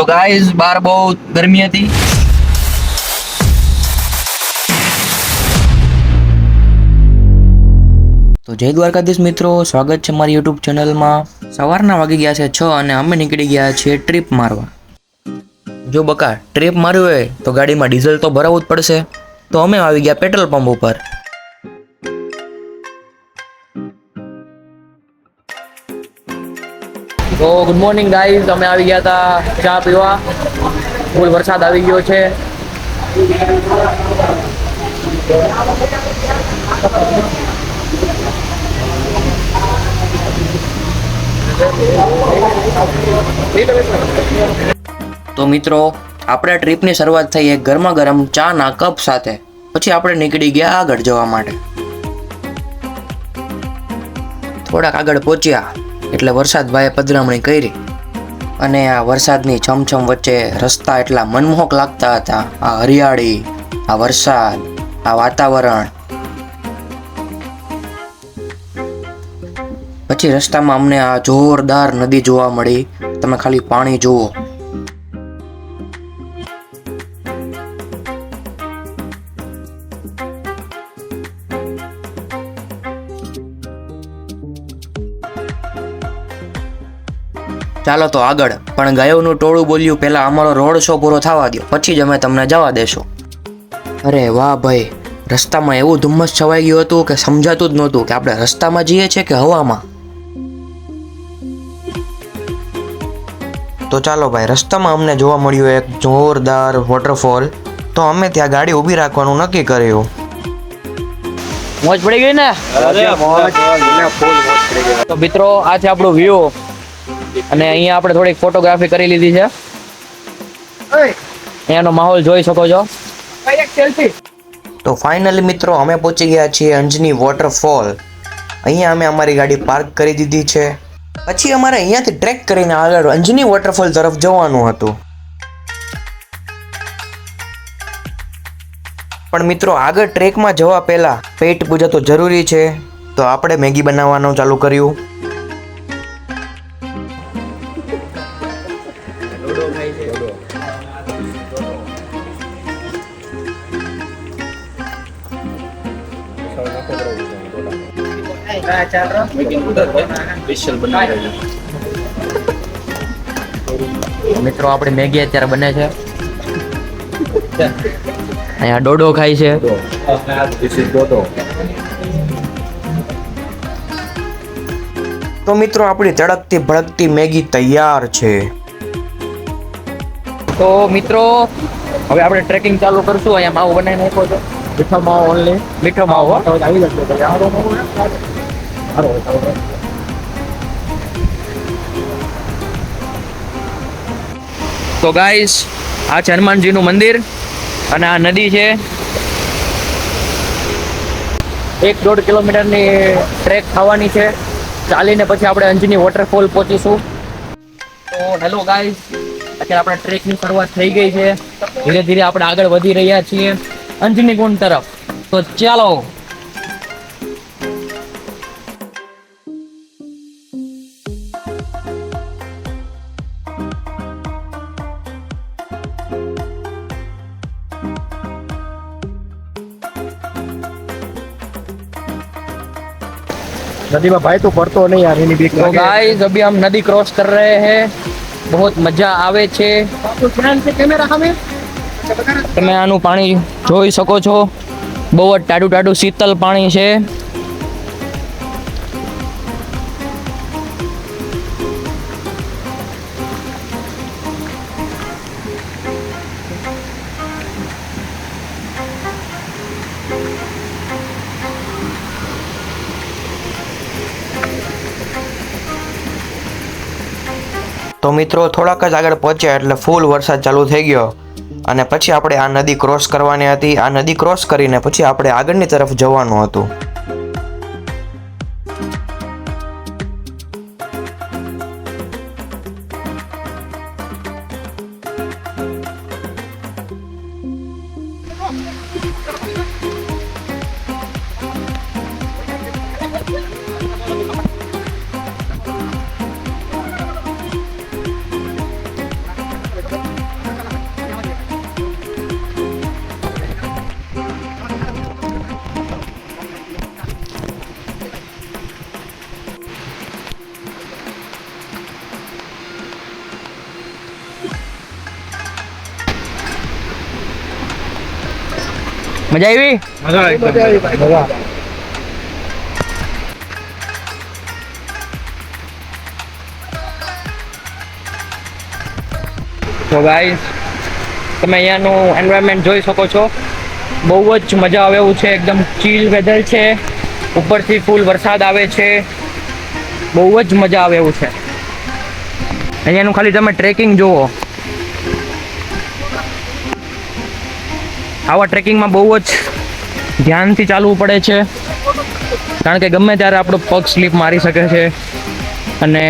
તો ગાઈઝ બહાર બહુ ગરમી હતી. તો જય દ્વારકાધીશ મિત્રો, સ્વાગત છે મારી યુટ્યુબ ચેનલમાં. સવારના વાગી ગયા છે 6 અને અમે નીકળી ગયા છીએ ટ્રીપ મારવા. જો બકા ટ્રીપ મારવી હોય તો ગાડીમાં ડીઝલ તો ભરાવવું જ પડશે. તો અમે આવી ગયા પેટ્રોલ પંપ ઉપર. તો ગુડ મોર્નિંગ ગાઈઝ, અમે આવી ગયા હતા ચા પીવા. ફૂલ વરસાદ આવી ગયો છે. તો મિત્રો આપણે ટ્રીપની શરૂઆત થઈ એક ગરમા ગરમ ચાના કપ સાથે. પછી આપણે નીકળી ગયા આગળ જવા માટે. થોડાક આગળ પહોંચ્યા એટલે વરસાદભાઈએ પધરામણી કરી અને આ વરસાદની છમછમ વચ્ચે રસ્તા એટલા મનમોહક લાગતા હતા. આ હરિયાળી, આ વરસાદ, આ વાતાવરણ. પછી રસ્તામાં અમને આ જોરદાર નદી જોવા મળી. તમે ખાલી પાણી જુઓ. ચાલો તો આગળ. પણ ગાયોનું ટોળું બોલ્યું પહેલા અમારો રોડ શો પૂરો થવા દો, પછી જ અમે તમને જવા દેશું. અરે વાહ ભાઈ, રસ્તામાં એવું ધુમ્મસ છવાઈ ગયું હતું કે સમજાતું જ નહોતું કે આપણે રસ્તામાં જઈએ છીએ કે હવામાં. તો ચાલો ભાઈ, રસ્તામાં અમને જોવા મળ્યું એક જોરદાર વોટરફોલ. તો અમે ત્યાં ગાડી ઊભી રાખવાનું નક્કી કર્યું. મોજ પડી ગઈ ને? તો મિત્રો આ છે આપણું વ્યૂ અને અહીંયા આપણે થોડીક ફોટોગ્રાફી કરી લીધી છે. અહીંયાનો માહોલ જોઈ શકો છો. તો ફાઇનલી મિત્રો અમે પહોંચી ગયા છીએ અંજની વોટરફોલ. અહીંયા અમે અમારી ગાડી પાર્ક કરી દીધી છે. પછી અમારે અહીંયાથી ટ્રેક કરીને આગળ અંજની વોટરફોલ તરફ જવાનું હતું. પણ મિત્રો આગળ ટ્રેકમાં જવા પહેલા પેટ પૂજા તો જરૂરી છે. તો આપણે મેગી બનાવવાનું ચાલુ કર્યું. મિત્રો આપણી મેગી અત્યારે બને છે. અહીંયા ડોડો ખાય છે. તો મિત્રો આપણી તડકતી ભડકતી મેગી તૈયાર છે. તો મિત્રો હવે આપણે ટ્રેકિંગ ચાલુ કરશું. અહીંયા માવો બનાવી નાખ્યો છે. મીઠો માવો ઓનલી, મીઠો માવો આવી જશે. તો ગાઈસ આ છે હનુમાનજીનું મંદિર અને આ નદી છે. 1-1.5 કિલોમીટરની ટ્રેક થવાની છે. ચાલીને પછી આપણે અંજની વોટરફોલ પહોંચીશું. તો હેલો ગાઈસ, અત્યારે આપણે ટ્રેકની શરૂઆત થઈ ગઈ છે. ધીરે ધીરે આપણે આગળ વધી રહ્યા છીએ અંજની કુંડ તરફ. તો ચાલો. नदी में भाई तो पड़तो नहीं यार, इन्हीं बीच तो गाइस अभी हम नदी क्रॉस कर रहे हैं. बहुत મજા આવે છે. તમે આનું પાણી જોઈ શકો છો. બહુ જ ટાડું ટાડું શીતળ પાણી છે. તો મિત્રો થોડાક જ આગળ પહોંચ્યા એટલે ફૂલ વરસાદ ચાલુ થઈ ગયો અને પછી આપણે આ નદી ક્રોસ કરવાની હતી. આ નદી ક્રોસ કરીને પછી આપણે આગળની તરફ જવાનું હતું. મજા આવી? મજા આવી ભાઈ મજા. તો ગાઈસ તમે અહીંયાનું એન્વાયરમેન્ટ જોઈ શકો છો. બહુ જ મજા આવે એવું છે, એકદમ ચીલ વેધર છે, ઉપરથી ફૂલ વરસાદ આવે છે, બહુ જ મજા આવે એવું છે. અહીંયાનું ખાલી તમે ટ્રેકિંગ જુઓ. આવા ટ્રેકિંગમાં બહુ જ ધ્યાનથી ચાલવું પડે છે, કારણ કે ગમે ત્યારે આપણો પગ સ્લીપ મારી શકે છે અને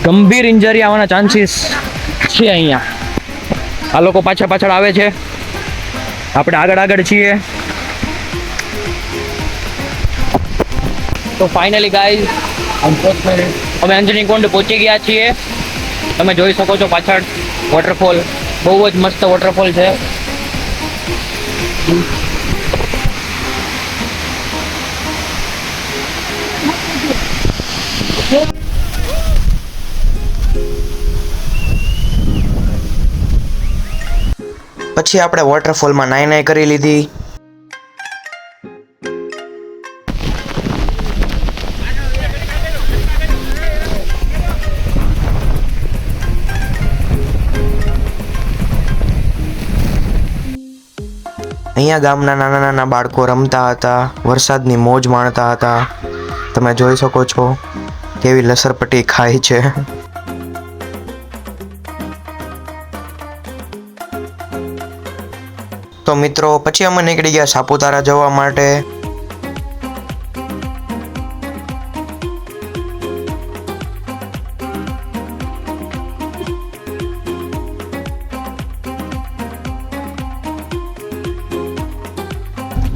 ગંભીર ઇન્જરી આવવાના ચાન્સીસ છે અહીંયા. આ લોકો પાછળ પાછળ આવે છે, આપણે આગળ આગળ છીએ. તો ફાઇનલી ગાઈઝ અમે અંજની કુંડ પહોંચી ગયા છીએ. તમે જોઈ શકો છો પાછળ વોટરફોલ, બહુ જ મસ્ત વોટરફોલ છે. પછી આપણે વોટરફોલમાં નાઈ કરી લીધી. અહીંયા ગામના નાના નાના બાળકો રમતા હતા, વરસાદની મોજ માણતા હતા. તમે જોઈ શકો છો કેવી લસરપટ્ટી ખાય છે. તો મિત્રો પછી અમે નીકળી ગયા સાપુતારા જવા માટે.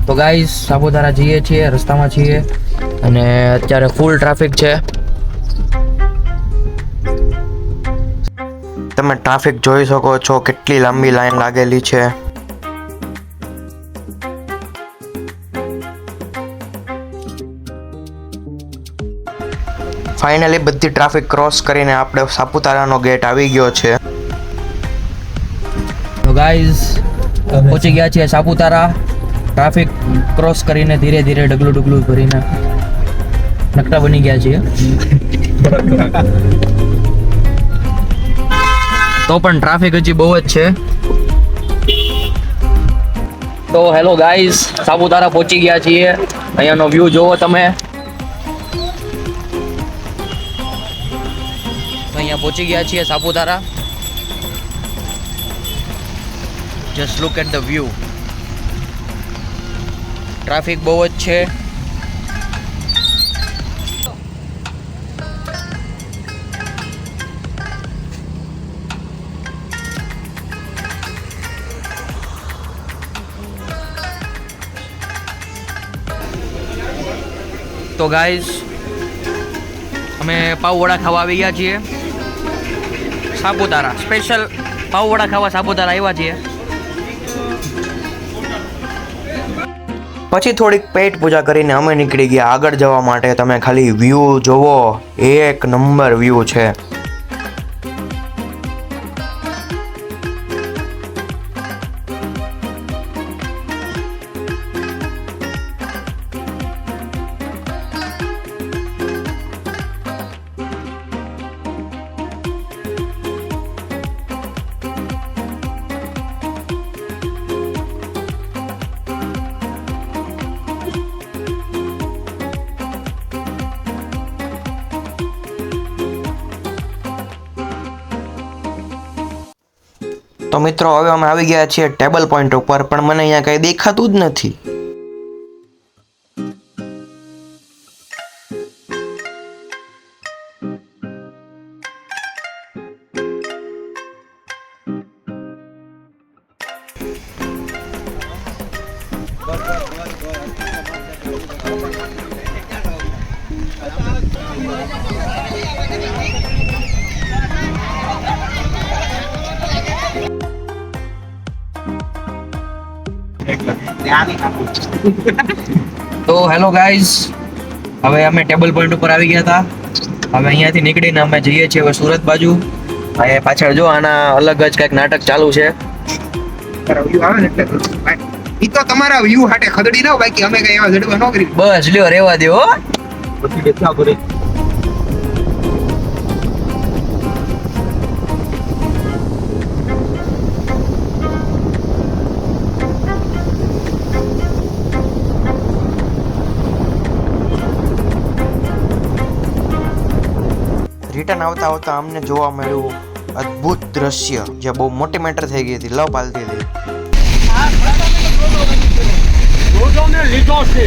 તો ગાઈઝ સાપુતારા જઈએ છીએ, રસ્તામાં છીએ અને અત્યારે ફૂલ ટ્રાફિક છે. તમે ટ્રાફિક જોઈ શકો છો, કેટલી લાંબી લાઈન લાગેલી છે. ફાઇનલી બધી ટ્રાફિક ક્રોસ કરીને આપણે સાપુતારાનો ગેટ આવી ગયો છે. તો ગાઈઝ પહોંચી ગયા છીએ સાપુતારા. ટ્રાફિક ક્રોસ કરીને ધીરે ધીરે ડગલું ડગલું ભરીને નકટા બની ગયા છીએ. તો પણ ટ્રાફિક હજી બહુ જ છે. તો હેલો ગાઈઝ, સાપુતારા પહોંચી ગયા છીએ. અહીંયાનો વ્યૂ જોવો તમે. અહીંયા પહોંચી ગયા છીએ Saputara. Just look at the view. Traffic બહુ જ છે. તો ગાઈઝ અમે પાવવડા ખાવા આવી ગયા છીએ સાપુતારા. સ્પેશિયલ પાવવડા ખાવા સાપુતારા આવ્યા છીએ. પછી થોડીક પેટ પૂજા કરીને અમે નીકળી ગયા આગળ જવા માટે. તમે ખાલી વ્યૂ જોવો, એક નંબર વ્યૂ છે. તો મિત્રો હવે અમે આવી ગયા છીએ ટેબલ પોઈન્ટ ઉપર, પણ મને અહીંયા કંઈ દેખાતું જ નથી. તો હેલો ગાઈઝ, હવે અમે ટેબલ પોઈન્ટ ઉપર આવી ગયા હતા. હવે અહીંયાથી નીકળીને અમે જઈએ છીએ હવે સુરત બાજુ. પાછળ જો આના અલગ જ કંઈક નાટક ચાલુ છે. ઈ તો તમારા વ્યૂ હાટે ખદડી ના બાકી અમે કઈ એવા જડવા ન કરી. બસ લ્યો રેવા દે હો. પછી કે ક્યાં કરે રિટર્ન આવતા આવતા અમને જોવા મળ્યું અદ્ભુત દ્રશ્ય જે બહુ મોટી મેટર થઈ ગઈ હતી, લવ પાલતી હતી. લીધો છે.